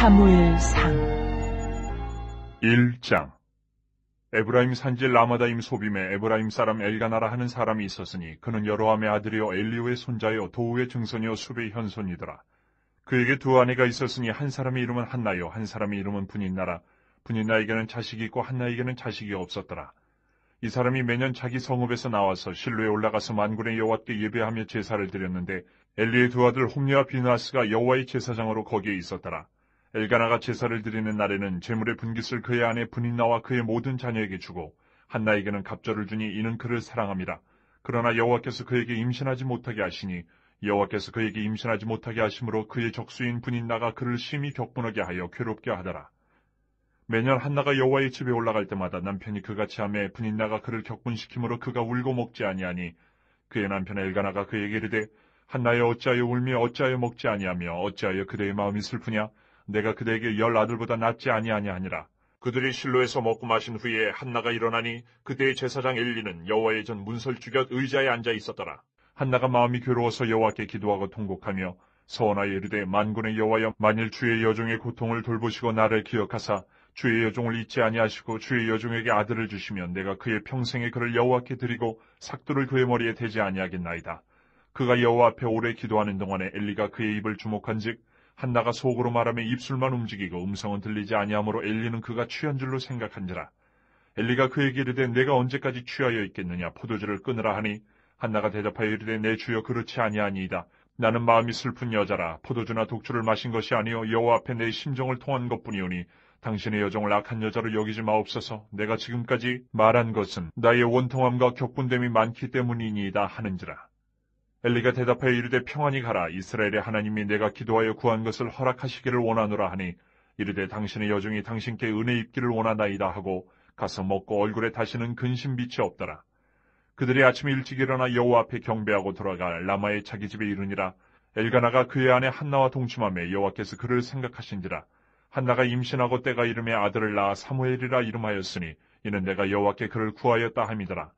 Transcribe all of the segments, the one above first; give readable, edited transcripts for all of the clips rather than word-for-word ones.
사무엘상 1장. 에브라임 산지 라마다임 소빔에 에브라임 사람 엘가나라 하는 사람이 있었으니 그는 여로함의 아들이요 엘리후의 손자요 도우의 증손이요 숲의 현손이더라. 그에게 두 아내가 있었으니 한 사람의 이름은 한나요 한 사람의 이름은 분인나라. 분인나에게는 자식이 있고 한나에게는 자식이 없었더라. 이 사람이 매년 자기 성읍에서 나와서 실로에 올라가서 만군의 여호와께 예배하며 제사를 드렸는데 엘리의 두 아들 홈리와 비느하스가 여호와의 제사장으로 거기에 있었더라. 엘가나가 제사를 드리는 날에는 제물의 분깃을 그의 아내 분인나와 그의 모든 자녀에게 주고 한나에게는 갑절을 주니 이는 그를 사랑함이라. 그러나 여호와께서 그에게 임신하지 못하게 하시니 여호와께서 그에게 임신하지 못하게 하심으로 그의 적수인 분인나가 그를 심히 격분하게 하여 괴롭게 하더라. 매년 한나가 여호와의 집에 올라갈 때마다 남편이 그같이 하매 분인나가 그를 격분시키므로 그가 울고 먹지 아니하니 그의 남편 엘가나가 그에게 이르되 한나여 어찌하여 울며 어찌하여 먹지 아니하며 어찌하여 그대의 마음이 슬프냐. 내가 그대에게 10 아들보다 낫지 아니하니라. 그들이 실로에서 먹고 마신 후에 한나가 일어나니 그대의 제사장 엘리는 여호와의 전 문설주곁 의자에 앉아 있었더라. 한나가 마음이 괴로워서 여호와께 기도하고 통곡하며 서원하여 이르되 만군의 여호와여 만일 주의 여종의 고통을 돌보시고 나를 기억하사 주의 여종을 잊지 아니하시고 주의 여종에게 아들을 주시면 내가 그의 평생에 그를 여호와께 드리고 삭도를 그의 머리에 대지 아니하겠나이다. 그가 여호와 앞에 오래 기도하는 동안에 엘리가 그의 입을 주목한즉 한나가 속으로 말하며 입술만 움직이고 음성은 들리지 아니하므로 엘리는 그가 취한 줄로 생각한지라. 엘리가 그에게 이르되 내가 언제까지 취하여 있겠느냐. 포도주를 끊으라 하니 한나가 대답하여 이르되 내 주여 그렇지 아니하니이다. 나는 마음이 슬픈 여자라. 포도주나 독주를 마신 것이 아니요 여호와 앞에 내 심정을 통한 것뿐이오니 당신의 여종을 악한 여자로 여기지 마옵소서. 내가 지금까지 말한 것은 나의 원통함과 격분됨이 많기 때문이니이다 하는지라. 엘리가 대답하여 이르되 평안히 가라. 이스라엘의 하나님이 내가 기도하여 구한 것을 허락하시기를 원하노라 하니 이르되 당신의 여종이 당신께 은혜 입기를 원하나이다 하고 가서 먹고 얼굴에 다시는 근심빛이 없더라. 그들이 아침에 일찍 일어나 여호와 앞에 경배하고 돌아가 라마의 자기 집에 이르니라. 엘가나가 그의 아내 한나와 동침하며 여호와께서 그를 생각하신지라. 한나가 임신하고 때가 이름에 아들을 낳아 사무엘이라 이름하였으니 이는 내가 여호와께 그를 구하였다 함이더라.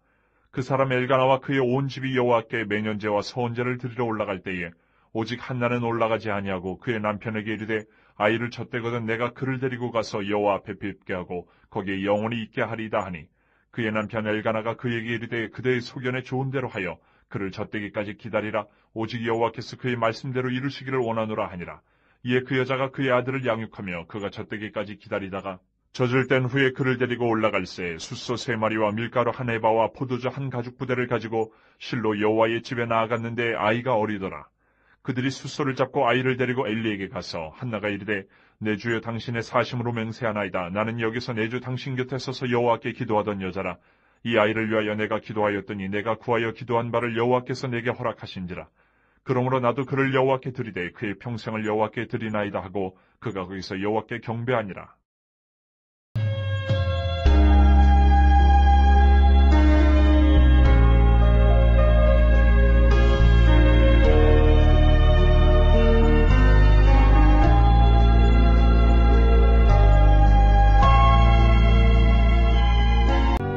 그 사람 엘가나와 그의 온 집이 여호와께 매년제와 서원제를 드리러 올라갈 때에 오직 한나는 올라가지 아니하고 그의 남편에게 이르되 아이를 젖대거든 내가 그를 데리고 가서 여호와 앞에 뵙게 하고 거기에 영원히 있게 하리이다 하니 그의 남편 엘가나가 그에게 이르되 그대의 소견에 좋은 대로 하여 그를 젖대기까지 기다리라. 오직 여호와께서 그의 말씀대로 이루시기를 원하노라 하니라. 이에 그 여자가 그의 아들을 양육하며 그가 젖대기까지 기다리다가 젖을 땐 후에 그를 데리고 올라갈새 숫소 3마리와 밀가루 1에바와 포도주 1가죽 부대를 가지고 실로 여호와의 집에 나아갔는데 아이가 어리더라. 그들이 숫소를 잡고 아이를 데리고 엘리에게 가서 한나가 이르되 내 주여 당신의 사심으로 맹세하나이다. 나는 여기서 내 주 당신 곁에 서서 여호와께 기도하던 여자라. 이 아이를 위하여 내가 기도하였더니 내가 구하여 기도한 바를 여호와께서 내게 허락하신지라. 그러므로 나도 그를 여호와께 드리되 그의 평생을 여호와께 드리나이다 하고 그가 거기서 여호와께 경배하니라.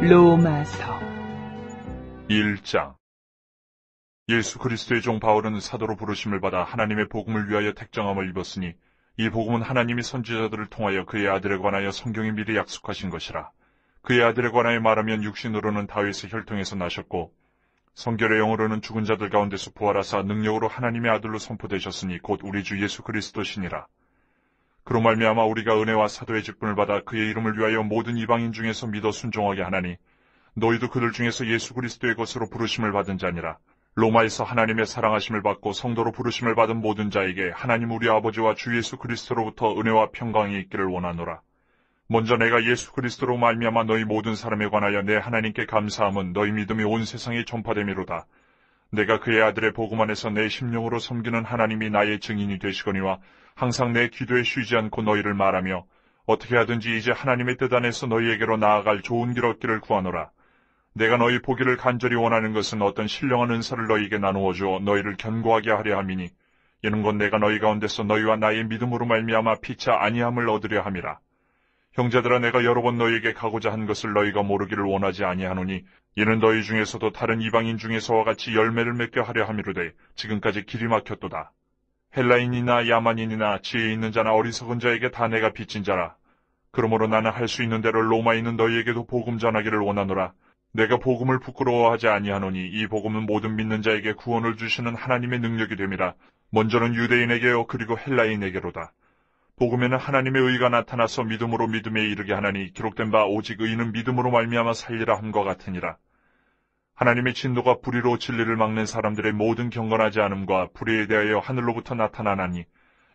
로마서 1장. 예수 그리스도의 종 바울은 사도로 부르심을 받아 하나님의 복음을 위하여 택정함을 입었으니 이 복음은 하나님이 선지자들을 통하여 그의 아들에 관하여 성경이 미리 약속하신 것이라. 그의 아들에 관하여 말하면 육신으로는 다윗의 혈통에서 나셨고 성결의 영으로는 죽은 자들 가운데서 부활하사 능력으로 하나님의 아들로 선포되셨으니 곧 우리 주 예수 그리스도시니라. 그로 말미암아 우리가 은혜와 사도의 직분을 받아 그의 이름을 위하여 모든 이방인 중에서 믿어 순종하게 하나니 너희도 그들 중에서 예수 그리스도의 것으로 부르심을 받은 자니라. 로마에서 하나님의 사랑하심을 받고 성도로 부르심을 받은 모든 자에게 하나님 우리 아버지와 주 예수 그리스도로부터 은혜와 평강이 있기를 원하노라. 먼저 내가 예수 그리스도로 말미암아 너희 모든 사람에 관하여 내 하나님께 감사함은 너희 믿음이 온 세상에 전파됨이로다. 내가 그의 아들의 복음 안에서 내 심령으로 섬기는 하나님이 나의 증인이 되시거니와 항상 내 기도에 쉬지 않고 너희를 말하며 어떻게 하든지 이제 하나님의 뜻 안에서 너희에게로 나아갈 좋은 길 얻기를 구하노라. 내가 너희 보기를 간절히 원하는 것은 어떤 신령한 은사를 너희에게 나누어 주어 너희를 견고하게 하려 함이니 이는 곧 내가 너희 가운데서 너희와 나의 믿음으로 말미암아 피차 아니함을 얻으려 함이라. 형제들아 내가 여러 번 너희에게 가고자 한 것을 너희가 모르기를 원하지 아니하노니 이는 너희 중에서도 다른 이방인 중에서와 같이 열매를 맺게 하려 함이로되 지금까지 길이 막혔도다. 헬라인이나 야만인이나 지혜 있는 자나 어리석은 자에게 다 내가 빚진 자라. 그러므로 나는 할 수 있는 대로 로마에 있는 너희에게도 복음 전하기를 원하노라. 내가 복음을 부끄러워하지 아니하노니 이 복음은 모든 믿는 자에게 구원을 주시는 하나님의 능력이 됨이라. 먼저는 유대인에게요 그리고 헬라인에게로다. 복음에는 하나님의 의가 나타나서 믿음으로 믿음에 이르게 하나니 기록된 바 오직 의인은 믿음으로 말미암아 살리라 함과 같으니라. 하나님의 진노가 불의로 진리를 막는 사람들의 모든 경건하지 않음과 불의에 대하여 하늘로부터 나타나나니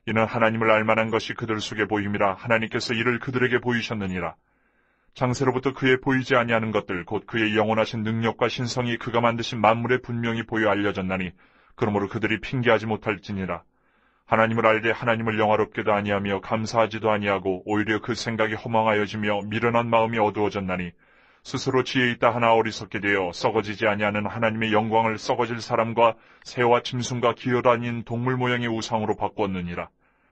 이는 하나님을 알만한 것이 그들 속에 보임이라. 하나님께서 이를 그들에게 보이셨느니라. 장세로부터 그의 보이지 아니하는 것들 곧 그의 영원하신 능력과 신성이 그가 만드신 만물에 분명히 보여 알려졌나니 그러므로 그들이 핑계하지 못할지니라. 하나님을 알되 하나님을 영화롭게도 아니하며 감사하지도 아니하고 오히려 그 생각이 허망하여지며 미련한 마음이 어두워졌나니 스스로 지혜 있다 하나 어리석게 되어 썩어지지 아니하는 하나님의 영광을 썩어질 사람과 새와 짐승과 기어다닌 동물 모양의 우상으로 바꾸었느니라.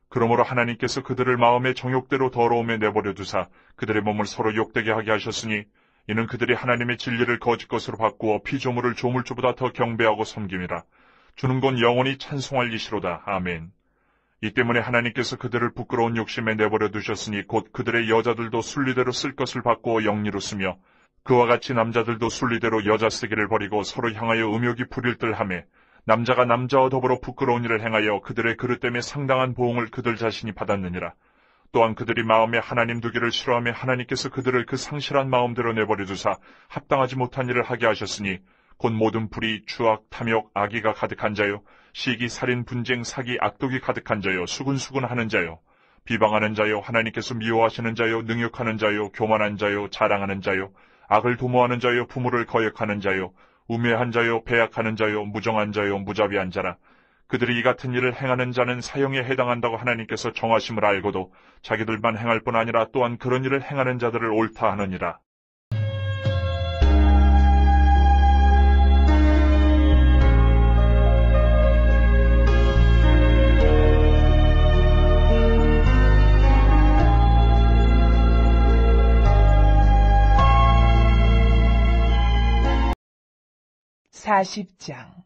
그러므로 하나님께서 그들을 마음의 정욕대로 더러움에 내버려 두사 그들의 몸을 서로 욕되게 하게 하셨으니 이는 그들이 하나님의 진리를 거짓 것으로 바꾸어 피조물을 조물주보다 더 경배하고 섬김이라. 주는 건 영원히 찬송할 이시로다. 아멘. 이 때문에 하나님께서 그들을 부끄러운 욕심에 내버려 두셨으니 곧 그들의 여자들도 순리대로 쓸 것을 바꾸어 영리로 쓰며 그와 같이 남자들도 순리대로 여자 쓰기를 버리고 서로 향하여 음욕이 불일들하며 남자가 남자와 더불어 부끄러운 일을 행하여 그들의 그릇 때문에 상당한 보응을 그들 자신이 받았느니라. 또한 그들이 마음에 하나님 두기를 싫어하며 하나님께서 그들을 그 상실한 마음대로 내버려 두사 합당하지 못한 일을 하게 하셨으니 곧 모든 불의, 추악, 탐욕, 악의가 가득한 자요 시기, 살인, 분쟁, 사기, 악독이 가득한 자요 수군수군하는 자요 비방하는 자요 하나님께서 미워하시는 자요 능욕하는 자요 교만한 자요 자랑하는 자요 악을 도모하는 자요 부모를 거역하는 자요 우매한 자요 배약하는 자요 무정한 자요 무자비한 자라. 그들이 이 같은 일을 행하는 자는 사형에 해당한다고 하나님께서 정하심을 알고도 자기들만 행할 뿐 아니라 또한 그런 일을 행하는 자들을 옳다 하느니라. 사십장.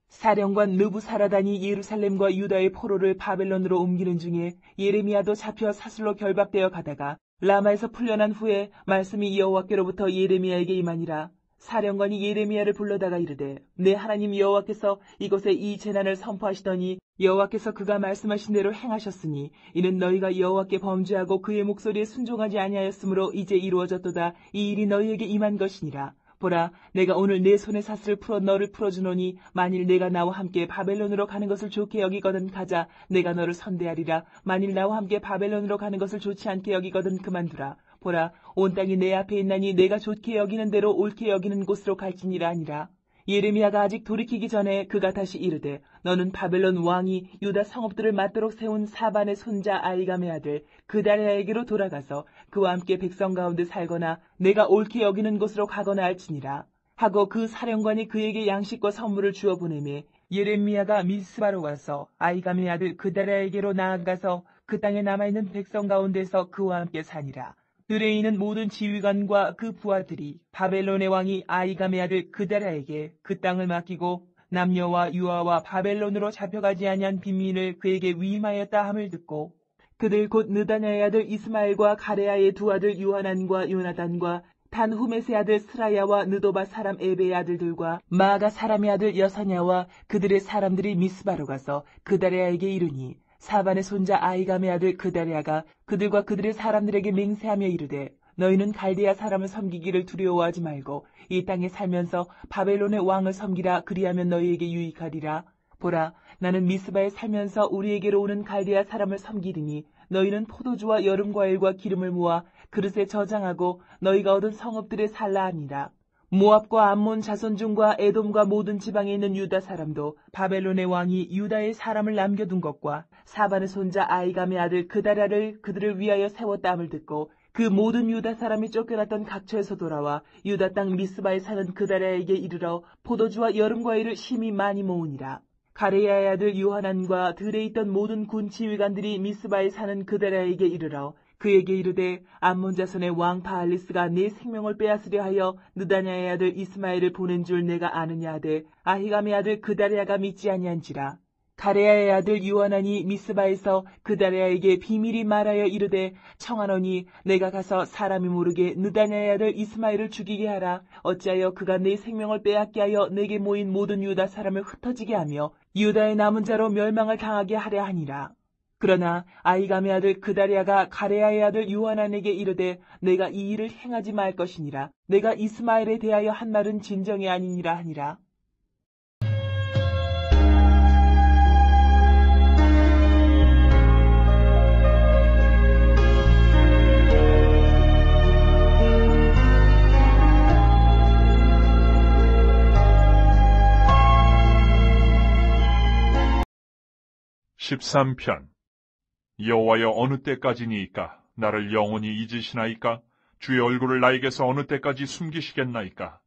사령관 느부사라단이 예루살렘과 유다의 포로를 바벨론으로 옮기는 중에 예레미야도 잡혀 사슬로 결박되어 가다가 라마에서 풀려난 후에 말씀이 여호와께로부터 예레미야에게 임하니라. 사령관이 예레미야를 불러다가 이르되 내 하나님 여호와께서 이곳에 이 재난을 선포하시더니 여호와께서 그가 말씀하신 대로 행하셨으니 이는 너희가 여호와께 범죄하고 그의 목소리에 순종하지 아니하였으므로 이제 이루어졌도다. 이 일이 너희에게 임한 것이니라. 보라, 내가 오늘 내 손의 사슬을 풀어 너를 풀어주노니 만일 내가 나와 함께 바벨론으로 가는 것을 좋게 여기거든 가자. 내가 너를 선대하리라. 만일 나와 함께 바벨론으로 가는 것을 좋지 않게 여기거든 그만두라. 보라, 온 땅이 내 앞에 있나니 내가 좋게 여기는 대로 옳게 여기는 곳으로 갈지니라 아니라. 예레미야가 아직 돌이키기 전에 그가 다시 이르되 너는 바벨론 왕이 유다 성읍들을 맞도록 세운 사반의 손자 아이감의 아들 그다랴에게로 돌아가서 그와 함께 백성 가운데 살거나 내가 옳게 여기는 곳으로 가거나 할지니라 하고 그 사령관이 그에게 양식과 선물을 주어 보내매 예레미야가 미스바로 가서 아이감의 아들 그다랴에게로 나아가서 그 땅에 남아있는 백성 가운데서 그와 함께 사니라. 들에 있는 모든 지휘관과 그 부하들이 바벨론의 왕이 아이감의 아들 그다랴에게 그 땅을 맡기고 남녀와 유아와 바벨론으로 잡혀가지 아니한 빈민을 그에게 위임하였다 함을 듣고 그들 곧 느다냐의 아들 이스마엘과 가레아의 두 아들 요하난과 요나단과 단후메스의 아들 스라야와 느도바 사람 에베의 아들들과 마아가 사람의 아들 여사냐와 그들의 사람들이 미스바로 가서 그다랴에게 이르니 사반의 손자 아이감의 아들 그다랴가 그들과 그들의 사람들에게 맹세하며 이르되 너희는 갈대아 사람을 섬기기를 두려워하지 말고 이 땅에 살면서 바벨론의 왕을 섬기라. 그리하면 너희에게 유익하리라. 보라, 나는 미스바에 살면서 우리에게로 오는 갈대아 사람을 섬기리니 너희는 포도주와 여름과일과 기름을 모아 그릇에 저장하고 너희가 얻은 성읍들에 살라 하니라. 모압과 암몬 자손 중과 에돔과 모든 지방에 있는 유다 사람도 바벨론의 왕이 유다의 사람을 남겨둔 것과 사반의 손자 아이감의 아들 그다랴를 그들을 위하여 세웠다함을 듣고 그 모든 유다 사람이 쫓겨났던 각처에서 돌아와 유다 땅 미스바에 사는 그다랴에게 이르러 포도주와 여름과일을 심히 많이 모으니라. 가레야의 아들 요하난과 들에 있던 모든 군 지휘관들이 미스바에 사는 그다랴에게 이르러 그에게 이르되 암몬 자손의 왕 바알리스가 네 생명을 빼앗으려 하여 느다냐의 아들 이스마엘을 보낸 줄 내가 아느냐 하되 아히감의 아들 그다랴가 믿지 아니한지라. 가레아의 아들 요하난이 미스바에서 그다리아에게 비밀이 말하여 이르되 청하노니 내가 가서 사람이 모르게 느다냐의 아들 이스마엘을 죽이게 하라. 어찌하여 그가 내 생명을 빼앗게 하여 내게 모인 모든 유다 사람을 흩어지게 하며 유다의 남은 자로 멸망을 당하게 하려 하니라. 그러나 아히감의 아들 그다리아가 가레아의 아들 요하난에게 이르되 내가 이 일을 행하지 말 것이니라. 내가 이스마엘에 대하여 한 말은 진정이 아니니라 하니라. 13편. 여호와여, 어느 때까지니이까? 나를 영원히 잊으시나이까? 주의 얼굴을 나에게서 어느 때까지 숨기시겠나이까?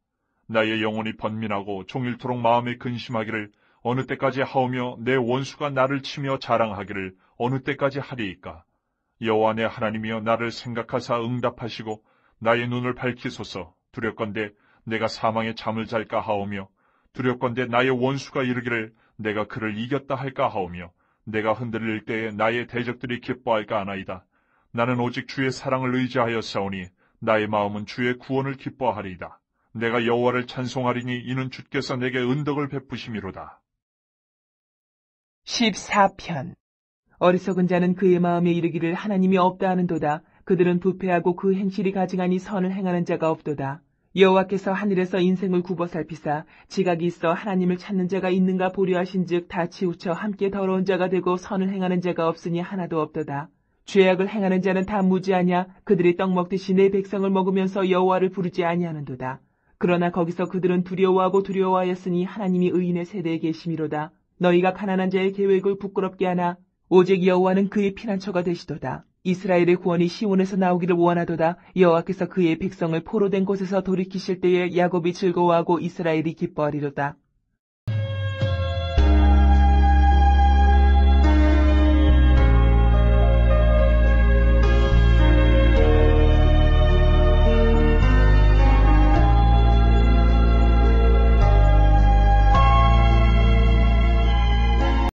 나의 영혼이 번민하고 종일토록 마음에 근심하기를 어느 때까지 하오며 내 원수가 나를 치며 자랑하기를 어느 때까지 하리이까? 여호와 내 하나님이여, 나를 생각하사 응답하시고 나의 눈을 밝히소서. 두렵건대 내가 사망의 잠을 잘까 하오며 두렵건대 나의 원수가 이르기를 내가 그를 이겼다 할까 하오며 내가 흔들릴 때에 나의 대적들이 기뻐할까 하나이다. 나는 오직 주의 사랑을 의지하여 싸우니 나의 마음은 주의 구원을 기뻐하리이다. 내가 여호와를 찬송하리니 이는 주께서 내게 은덕을 베푸심이로다. 14편. 어리석은 자는 그의 마음에 이르기를 하나님이 없다 하는도다. 그들은 부패하고 그 행실이 가증하니 선을 행하는 자가 없도다. 여호와께서 하늘에서 인생을 굽어 살피사 지각이 있어 하나님을 찾는 자가 있는가 보려 하신즉 다 치우쳐 함께 더러운 자가 되고 선을 행하는 자가 없으니 하나도 없도다. 죄악을 행하는 자는 다 무지하냐? 그들이 떡 먹듯이 내 백성을 먹으면서 여호와를 부르지 아니하는도다. 그러나 거기서 그들은 두려워하고 두려워하였으니 하나님이 의인의 세대에 계심이로다. 너희가 가난한 자의 계획을 부끄럽게 하나? 오직 여호와는 그의 피난처가 되시도다. 이스라엘의 구원이 시온에서 나오기를 원하도다. 여호와께서 그의 백성을 포로된 곳에서 돌이키실 때에 야곱이 즐거워하고 이스라엘이 기뻐하리로다.